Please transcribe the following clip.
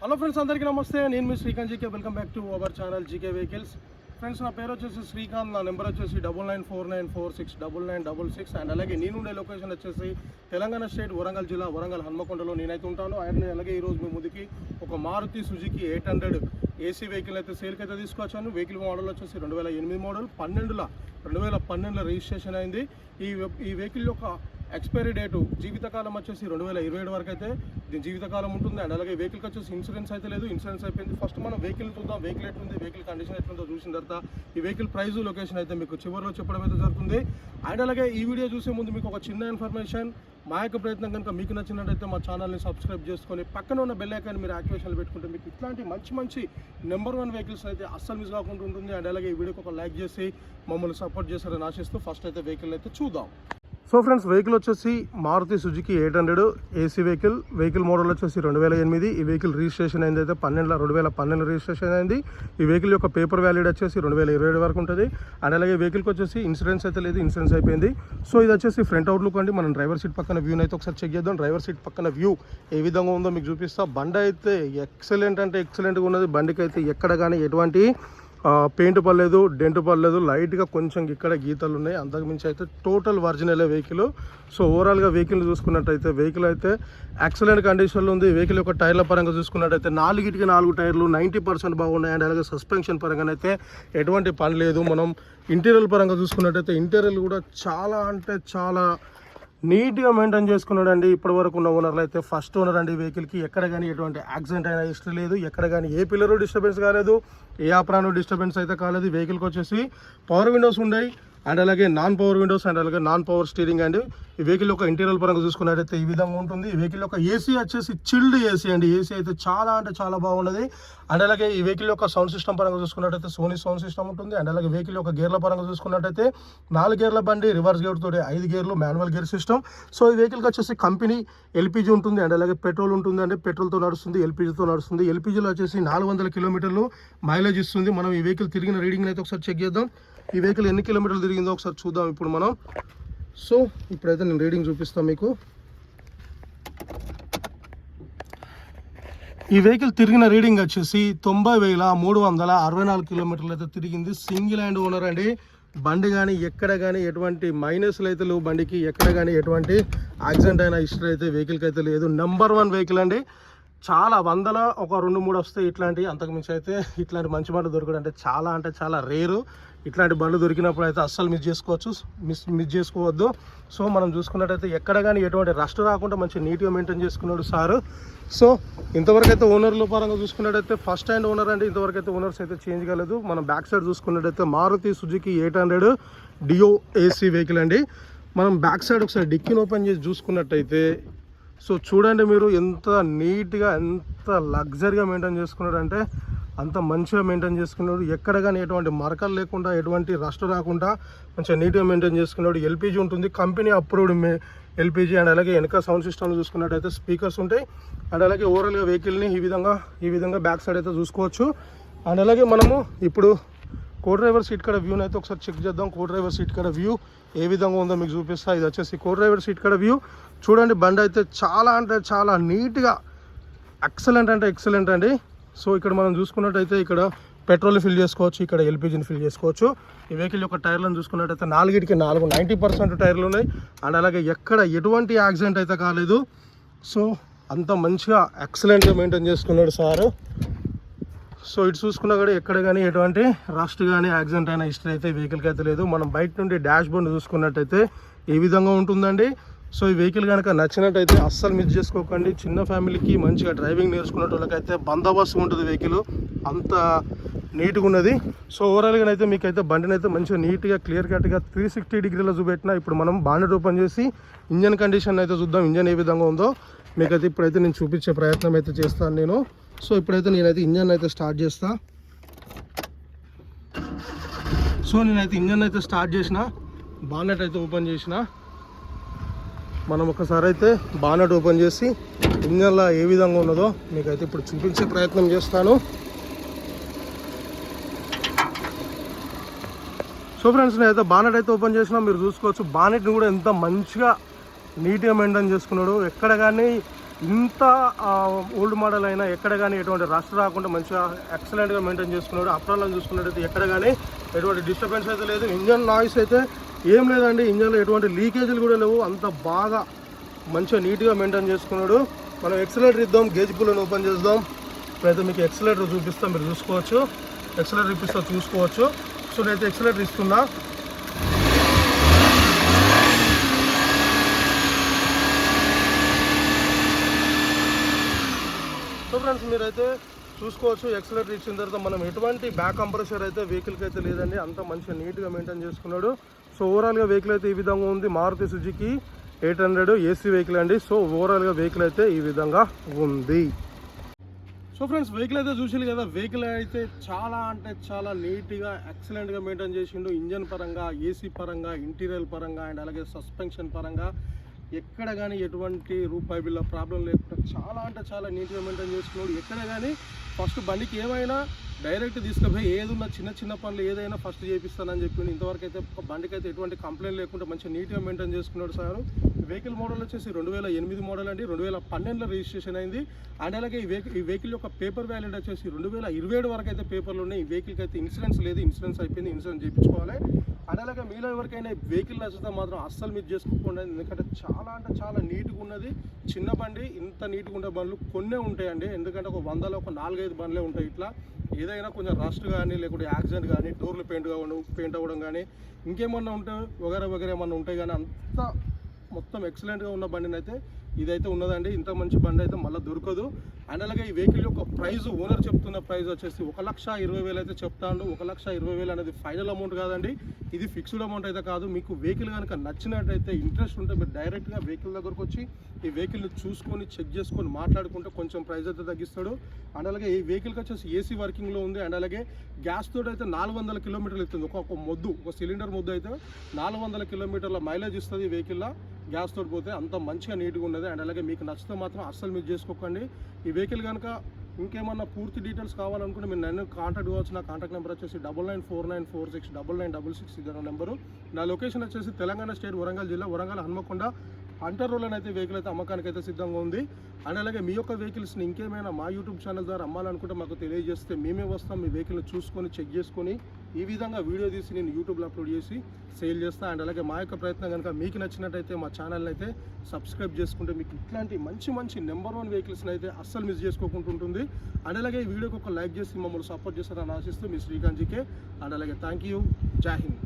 Hello friends, అందరికీ నమస్తే. నేను మీ Srikanth GK. Welcome back to our channel GK vehicles. Friends, నా పేరు వచ్చేసి శ్రీకాంత్. నా నెంబర్ వచ్చేసి 9949469966. అండ్ అలాగే నేనుండే లొకేషన్ వచ్చేసి తెలంగాణ స్టేట్ వరంగల్ జిల్లా వరంగల్ హన్మకొండలో నేనైతే ఉంటాను. అండ్ అలాగే ఈరోజు మీ ముందుకి ఒక మారుతి సుజుకి 800 ఏసీ వెహికల్ అయితే సేల్కి అయితే తీసుకొచ్చాను. వెహికల్ మోడల్ వచ్చేసి 2008 మోడల్, 2012 రిజిస్ట్రేషన్ అయింది. ఈ వెహికల్ యొక్క ఎక్స్పైరీ డేటు జీవితకాలం వచ్చేసి 2027 వరకు అయితే దీని జీవితకాలం ఉంటుంది. అండ్ అలాగే వెహికల్కి వచ్చేసి ఇన్సూరెన్స్ అయితే లేదు, ఇన్సూరెన్స్ అయిపోయింది. ఫస్ట్ మనం వెహికల్ చూద్దాం. వెహికల్ ఎట్లుంది, వెహికల్ కండిషన్ ఎట్లుందో చూసిన తర్వాత ఈ వెహికల్ ప్రైస్, లొకేషన్ అయితే మీకు చివరిలో చెప్పడం అయితే జరుగుతుంది. అండ్ అలాగే ఈ వీడియో చూసే ముందు మీకు ఒక చిన్న ఇన్ఫర్మేషన్. మా యొక్క ప్రయత్నం కనుక మీకు నచ్చినట్టయితే మా ఛానల్ని సబ్స్క్రైబ్ చేసుకొని పక్కన ఉన్న బెల్ ఐకాన్ మీరు యాక్టివేషన్లో పెట్టుకుంటే మీకు ఇట్లాంటి మంచి నెంబర్ 1 వెహికల్స్ అయితే అస్సలు మిస్ కాకుండా ఉంటుంది. అండ్ అలాగే ఈ వీడియోకి ఒక లైక్ చేసి మమ్మల్ని సపోర్ట్ చేస్తారని ఆశిస్తూ ఫస్ట్ అయితే వెహికల్ అయితే చూద్దాం. సో ఫ్రెండ్స్, వెహికల్ వచ్చేసి Maruti Suzuki 800 AC vehicle model వచ్చేసి 2008. ఈ వెహికల్ రిజిస్ట్రేషన్ అయింది అయితే 2012 రిజిస్ట్రేషన్ అయింది. ఈ వెహికల్ యొక్క పేపర్ వ్యాలిడ్ వచ్చేసి 2027 వరకు ఉంటుంది. అండ్ అలాగే వెహికల్కి వచ్చేసి ఇన్సూరెన్స్ అయితే లేదు, ఇన్సూరెన్స్ అయిపోయింది. సో ఇది వచ్చేసి ఫ్రంట్ అవుట్లుక్ అండి. మనం డ్రైవర్ సీట్ పక్కన వ్యూని అయితే ఒకసారి చెక్ చేద్దాం. డ్రైవర్ సీట్ పక్కన వ్యూ ఏ విధంగా ఉందో మీకు చూపిస్తా. బండి అయితే ఎక్సలెంట్గా ఉన్నది. బండికి అయితే ఎక్కడ కానీ ఎటువంటి పెయింట్ పడలేదు, డెంట్ పడలేదు. లైట్గా కొంచెం ఇక్కడ గీతలు ఉన్నాయి, అంతకుమించి అయితే టోటల్ ఒరిజినల్ వెహికల్. సో ఓవరాల్గా వెహికల్ చూసుకున్నట్టయితే వెహికల్ అయితే ఎక్సలెంట్ కండిషన్లో ఉంది. వెహికల్ యొక్క టైర్ల పరంగా చూసుకున్నట్టయితే 4 టైర్లు 90% బాగున్నాయి. అండ్ అలాగే సస్పెన్షన్ పరంగానైతే ఎటువంటి పని లేదు. మనం ఇంటీరియర్ పరంగా చూసుకున్నట్టయితే ఇంటీరియర్ కూడా చాలా నీట్గా మెయింటైన్ చేసుకున్నాడు అండి. ఇప్పటి వరకు ఉన్న ఓనర్లు అయితే ఫస్ట్ ఓనర్ అండి. వెహికల్కి ఎక్కడ కానీ ఎటువంటి యాక్సిడెంట్ అయినా హిస్టరీ లేదు, ఎక్కడ కానీ ఏ పిల్లరు డిస్టర్బెన్స్ కాలేదు, ఏ ఆప్రాను డిస్టర్బెన్స్ అయితే కాలేదు. వెహికల్కి వచ్చేసి పవర్ విండోస్ ఉన్నాయి, అండ్ అలాగే నాన్ పవర్ విండోస్, అండ్ అలాగే నాన్ పవర్ స్టీరింగ్ అండి. ఈ వెహికల్ యొక్క ఇంటీరియర్ పరంగా చూసుకున్నట్టయితే ఈ విధంగా ఉంటుంది. ఈ వెహికల్ యొక్క ఏసీ వచ్చేసి చిల్డ్ ఏసీ అండి. ఏసీ అయితే చాలా బాగున్నది. అండ్ అలాగే ఈ వెహికల్ యొక్క సౌండ్ సిస్టమ్ పరంగా చూసుకున్నట్టయితే సోనీ సౌండ్ సిస్టమ్ ఉంటుంది. అండ్ అలాగే వెహికల్ యొక్క గేర్ల పరంగా చూసుకున్నట్టయితే 4 గేర్ల బండి, రివర్స్ గేర్ తోటి 5 గేర్లు, మాన్యువల్ గేర్ సిస్టమ్. సో ఈ వెహికల్కి వచ్చేసి కంపెనీ ఎల్పిజి ఉంటుంది, అండ్ అలాగే పెట్రోల్ ఉంటుంది అండి. పెట్రోల్తో నడుస్తుంది, ఎల్పిజితో నడుస్తుంది. ఎల్పిజిలో వచ్చేసి 400 కిలోమీటర్లు మైలేజ్ ఇస్తుంది. మనం ఈ వెహికల్ తిరిగిన రీడింగ్ అయితే ఒకసారి చెక్ చేద్దాం. ఈ వెహికల్ ఎన్ని కిలోమీటర్లు తిరిగిందో ఒకసారి చూద్దాం ఇప్పుడు మనం. సో ఇప్పుడైతే నేను రీడింగ్ చూపిస్తాను మీకు. ఈ వెహికల్ తిరిగిన రీడింగ్ వచ్చేసి 90,364 కిలోమీటర్లు అయితే తిరిగింది. సింగిల్ హ్యాండ్ ఓనర్ అండి. బండి కానీ ఎక్కడ కానీ ఎటువంటి మైనస్లు అయితే లేవు. బండికి ఎక్కడ కానీ ఎటువంటి యాక్సిడెంట్ అయిన హిస్టరీ అయితే వెహికల్కి అయితే లేదు. నెంబర్ 1 వెహికల్ అండి. చాలా వందల ఒక 2-3 వస్తాయి ఇట్లాంటివి. అంతకుమించి అయితే ఇట్లాంటి మంచి బండ్లు దొరకడం అంటే చాలా రేరు. ఇట్లాంటి బండ్లు దొరికినప్పుడు అయితే అస్సలు మిస్ చేసుకోవద్దు. సో మనం చూసుకున్నట్టయితే ఎక్కడ కానీ ఎటువంటి రస్ట్ రాకుండా మంచి నీట్గా మెయింటైన్ చేసుకున్నాడు సారు. సో ఇంతవరకు అయితే ఓనర్ల పరంగా చూసుకున్నట్టయితే ఫస్ట్ హ్యాండ్ ఓనర్ అండి. ఇంతవరకు అయితే ఓనర్స్ అయితే చేంజ్ కాలేదు. మనం బ్యాక్ సైడ్ చూసుకున్నట్టయితే మారుతి సుజుకి 800 డియో ఏసీ వెహికల్ అండి. మనం బ్యాక్ సైడ్ ఒకసారి డిక్కీని ఓపెన్ చేసి చూసుకున్నట్టయితే సో చూడండి మీరు, ఎంత నీట్గా ఎంత లగ్జరీగా మెయింటైన్ చేసుకున్నాడు అంటే అంత మంచిగా మెయింటైన్ చేసుకున్నాడు. ఎక్కడ కానీ ఎటువంటి మరకలు లేకుండా, ఎటువంటి రస్ట్ రాకుండా మంచిగా నీట్గా మెయింటైన్ చేసుకున్నాడు. ఎల్పిజి ఉంటుంది, కంపెనీ అప్రూవ్డ్ ఎల్పిజి. అండ్ అలాగే వెనక సౌండ్ సిస్టమ్ చూసుకున్నట్టయితే స్పీకర్స్ ఉంటాయి. అండ్ అలాగే ఓవరాల్గా వెహికల్ని ఈ విధంగా బ్యాక్ సైడ్ అయితే చూసుకోవచ్చు. అండ్ అలాగే మనము ఇప్పుడు కో డ్రైవర్ సీట్ కాడ వ్యూని అయితే ఒకసారి చెక్ చేద్దాం. కో డ్రైవర్ సీట్ కాడ వ్యూ ఏ విధంగా ఉందో మీకు చూపిస్తా. ఇది వచ్చేసి కో డ్రైవర్ సీట్ కాడ వ్యూ. చూడండి, బండి అయితే చాలా నీట్గా ఎక్సలెంట్ అండి. సో ఇక్కడ మనం చూసుకున్నట్టయితే ఇక్కడ పెట్రోల్ని ఫిల్ చేసుకోవచ్చు, ఇక్కడ ఎల్పిజిని ఫిల్ చేసుకోవచ్చు. ఈ వెహికల్ యొక్క టైర్లను చూసుకున్నట్టయితే 90% టైర్లు ఉన్నాయి. అండ్ అలాగే ఎక్కడ ఎటువంటి యాక్సిడెంట్ అయితే కాలేదు. సో అంత మంచిగా ఎక్సలెంట్గా మెయింటైన్ చేసుకున్నాడు సారు. సో ఇటు చూసుకున్నా కూడా ఎక్కడ కానీ ఎటువంటి రస్ట్ కానీ యాక్సిడెంట్ అయిన హిస్టరీ అయితే వెహికల్కి అయితే లేదు. మనం బయట నుండి డాష్ బోర్డ్ చూసుకున్నట్టయితే ఏ విధంగా ఉంటుందండి. సో ఈ వెహికల్ కనుక నచ్చినట్టయితే అస్సలు మిస్ చేసుకోకండి. చిన్న ఫ్యామిలీకి మంచిగా డ్రైవింగ్ నేర్చుకునే వాళ్ళకైతే బందోబస్తు ఉంటుంది వెహికల్, అంత నీట్గా ఉన్నది. సో ఓవరాల్గా అయితే మీకైతే బండిని అయితే మంచిగా నీట్గా క్లియర్ కట్గా 360 డిగ్రీలో చూపెట్టిన. ఇప్పుడు మనం బానెట్ ఓపెన్ చేసి ఇంజన్ కండిషన్ అయితే చూద్దాం. ఇంజన్ ఏ విధంగా ఉందో మీకైతే ఇప్పుడైతే నేను చూపించే ప్రయత్నం అయితే చేస్తాను నేను. సో ఇప్పుడైతే నేనైతే ఇంజన్ అయితే స్టార్ట్ చేస్తా. సో నేనైతే ఇంజన్ అయితే స్టార్ట్ చేసిన, బానెట్ అయితే ఓపెన్ చేసిన. మనం ఒకసారి అయితే బానెట్ ఓపెన్ చేసి ఇంజన్లో ఏ విధంగా ఉన్నదో మీకైతే ఇప్పుడు చూపించే ప్రయత్నం చేస్తాను. సో ఫ్రెండ్స్, నేనైతే బానెట్ అయితే ఓపెన్ చేసినా, మీరు చూసుకోవచ్చు బానెట్ని కూడా ఎంత మంచిగా నీట్గా మెయింటైన్ చేసుకున్నాడు. ఎక్కడ కానీ ఇంత ఓల్డ్ మోడల్ అయినా ఎక్కడ కానీ ఎటువంటి రష్ రాకుండా మంచిగా ఎక్సలెంట్గా మెయింటైన్ చేసుకున్నాడు. అప్రాలను చూసుకున్నట్టయితే ఎక్కడ కానీ ఎటువంటి డిస్టర్బెన్స్ అయితే లేదు. ఇంజన్ నాయిస్ అయితే ఏం లేదండి. ఇంజన్లో ఎటువంటి లీకేజీలు కూడా లేవు. అంత బాగా మంచిగా నీట్గా మెయింటైన్ చేసుకున్నాడు. మనం ఎక్సలేటర్ ఇద్దాం, గేజ్ పుల్లను ఓపెన్ చేద్దాం. ఇప్పుడైతే మీకు ఎక్సలేటర్ చూపిస్తాం, మీరు చూసుకోవచ్చు. ఎక్సలేటర్ ఇప్పిస్తా చూసుకోవచ్చు. సో నేనైతే ఎక్సలేటర్ ఇస్తున్నా. సో ఫ్రెండ్స్ మీరైతే చూసుకోవచ్చు. ఎక్సలేటర్ ఇచ్చిన తర్వాత మనం ఎటువంటి బ్యాక్ కంప్రెషర్ అయితే వెహికల్కి అయితే లేదండి. అంత మంచిగా నీట్గా మెయింటైన్ చేసుకున్నాడు. సో ఓవరాల్గా వెహికల్ అయితే ఈ విధంగా ఉంది. మారుతి సుజుకి 800 ఏసీ వెహికల్ అండి. సో ఓవరాల్గా వెహికల్ అయితే ఈ విధంగా ఉంది. సో ఫ్రెండ్స్ వెహికల్ అయితే చూసారు కదా. వెహికల్ అయితే చాలా అంటే చాలా నీట్గా ఎక్సలెంట్గా మెయింటైన్ చేసిండు. ఇంజన్ పరంగా, ఏసీ పరంగా, ఇంటీరియర్ పరంగా అండ్ అలాగే సస్పెన్షన్ పరంగా ఎక్కడ కానీ ఎటువంటి రూపాయి బిల్ల ప్రాబ్లం లేకుండా చాలా అంటే చాలా నీట్గా మెయింటైన్ చేసుకున్నాడు. ఎక్కడ కానీ ఫస్ట్ బండికి ఏమైనా డైరెక్ట్ తీసుకుపోయి ఏదున్నా చిన్న చిన్న పనులు ఏదైనా ఫస్ట్ చేపిస్తానని చెప్పిండు. ఇంతవరకు అయితే బండికి అయితే ఎటువంటి కంప్లైంట్ లేకుండా మంచిగా నీట్గా మెయింటైన్ చేసుకున్నాడు సార్. వెహికల్ మోడల్ వచ్చేసి 2008 మోడల్ అండి. 2012లో రిజిస్ట్రేషన్ అయింది. అండ్ అలాగే ఈ వెహికల్ యొక్క పేపర్ వ్యాలిడ్ వచ్చేసి 2027 వరకు అయితే పేపర్లు ఉన్నాయి. ఈ వెహికల్కి అయితే ఇన్సూరెన్స్ లేదు. ఇన్సూరెన్స్ అయిపోయింది. ఇన్సూరెన్స్ చేయించుకోవాలి. అండ్ అలాగే మీలో ఎవరికైనా వెహికల్ నచ్చితే మాత్రం అస్సలు మిస్ చేసుకోకుండా. ఎందుకంటే చాలా అంటే చాలా నీట్గా ఉన్నది. చిన్న బండి ఇంత నీట్గా ఉండే బండ్లు కొన్నే ఉంటాయండి. ఎందుకంటే ఒక 100లో ఒక 4-5 బండ్లే ఉంటాయి. ఇట్లా ఏదైనా కొంచెం రస్ట్ కానీ లేకుంటే యాక్సిడెంట్ కానీ డోర్లు పెయింట్ అవ్వడం కానీ ఇంకేమన్నా ఉంటే వగేరా ఏమన్నా ఉంటాయి. కానీ అంత మొత్తం ఎక్సలెంట్గా ఉన్న బండిని అయితే ఇదైతే ఉన్నదండి. ఇంత మంచి బండి అయితే మళ్ళీ దొరకదు. అండ్ అలాగే ఈ వెహికల్ యొక్క ప్రైస్ ఓనర్ చెప్తున్న ప్రైస్ వచ్చేసి 1,20,000 అయితే చెప్తాను. 1,20,000 అనేది ఫైనల్ అమౌంట్ కాదండి. ఇది ఫిక్స్డ్ అమౌంట్ అయితే కాదు. మీకు వెహికల్ కనుక నచ్చినట్టయితే ఇంట్రెస్ట్ ఉంటే మీరు డైరెక్ట్గా వెహికల్ దగ్గరకు వచ్చి ఈ వెహికల్ని చూసుకొని చెక్ చేసుకొని మాట్లాడుకుంటే కొంచెం ప్రైస్ అయితే తగ్గిస్తాడు. అండ్ అలాగే ఈ వెహికల్కి వచ్చేసి ఏసీ వర్కింగ్లో ఉంది. అండ్ అలాగే గ్యాస్ తోటి అయితే 400 కిలోమీటర్లు ఇస్తుంది. ఒక సిలిండర్ ముద్దు అయితే 400 కిలోమీటర్ల మైలేజ్ ఇస్తుంది ఈ వెహికల్లో. గ్యాస్ తోటి పోతే అంత మంచిగా నీట్గా ఉన్నది. అండ్ అలాగే మీకు నచ్చితే మాత్రం అస్సలు మిస్ చేసుకోకండి. ఈ వెహికల్ కనుక ఇంకేమన్నా పూర్తి డీటెయిల్స్ కావాలనుకుంటే మీరు నన్ను కాంటాక్ట్ కావచ్చు. నా కాంటాక్ట్ నెంబర్ వచ్చేసి 9949469966 ఇది నా నెంబరు. నా లొకేషన్ వచ్చేసి తెలంగాణ స్టేట్ వరంగల్ జిల్లా వరంగల్ హన్మకొండ హంటర్ రోడ్ అయితే వెహికల్ అయితే అమ్మకానికి అయితే సిద్ధంగా ఉంది. అండ్ అలాగే మీ యొక్క వెహికల్స్ని ఇంకేమైనా మా యూట్యూబ్ ఛానల్ ద్వారా అమ్మాలనుకుంటే మాకు తెలియజేస్తే మేమే వస్తాం. మీ వెహికల్ని చూసుకొని చెక్ చేసుకొని ఈ విధంగా వీడియో తీసి నేను యూట్యూబ్లో అప్లోడ్ చేసి సేల్ చేస్తాను. అండ్ అలాగే మా యొక్క ప్రయత్నం కనుక మీకు నచ్చినట్టయితే మా ఛానల్ని అయితే సబ్స్క్రైబ్ చేసుకుంటే మీకు ఇట్లాంటి మంచి నెంబర్ 1 వెహికల్స్ని అయితే అస్సలు మిస్ చేసుకోకుండా ఉంటుంది. అండ్ అలాగే ఈ వీడియోకి ఒక లైక్ చేసి మమ్మల్ని సపోర్ట్ చేస్తారని ఆశిస్తూ మీ శ్రీకాంత్ జీకే. అండ్ అలాగే థ్యాంక్ యూ. జై హింద్.